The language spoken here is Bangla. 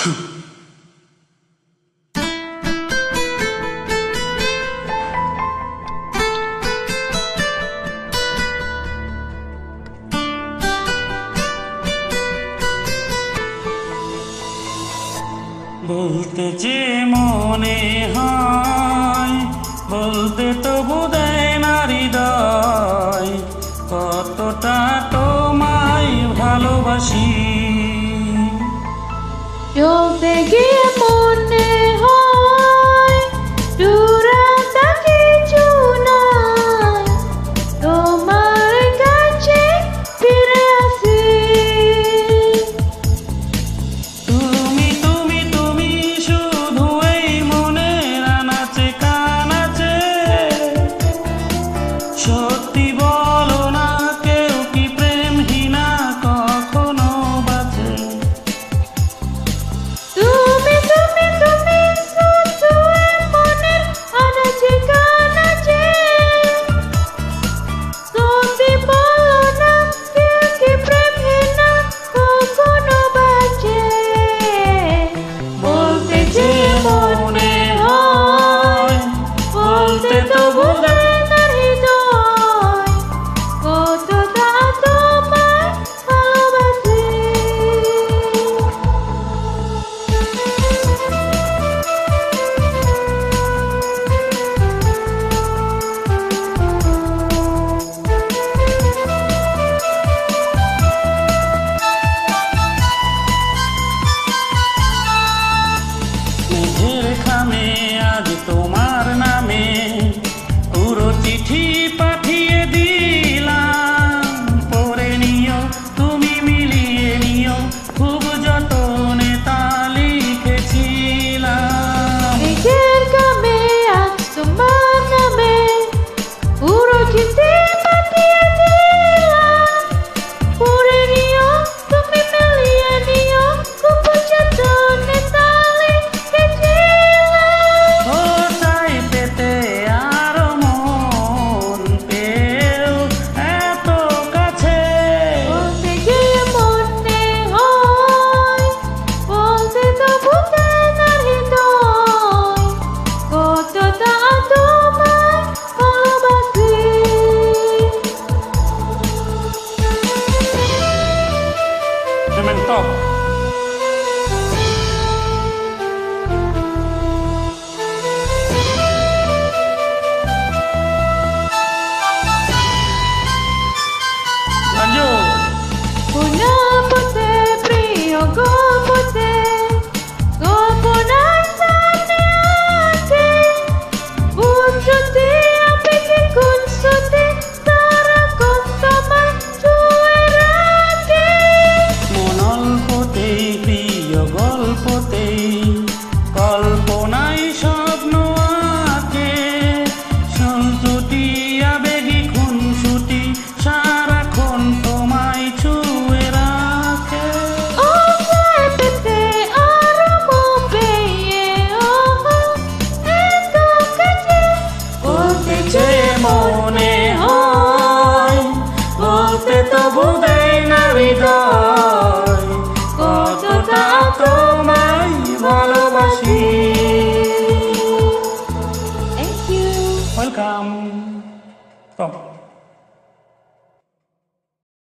বলতে যে মনে হয়, বলতে তবু দেয় না হৃদয়, কতটা তোমায় ভালোবাসি। চলতে গিয়ে মনে হয় দূরতা কিছু নয়, তোমার কাছে ফিরে আসি। তুমি তুমি তুমি শুধু এই মনের আনাচে কানাচে, সত্যি বলো না কেউ কি প্রেমহীনা কখনো বাঁচে? তুমি তুমি তুমি শুধু এই মনের আনাচে কানাচে, সত্যি বলো না কেউ কি প্রেমহীনা কখনো বাঁচে। বলতে যে মনে হয়, বলতে তবু দেয় না হৃদয়, কতটা তোমায় ভালোবাসি। মেঘের খামে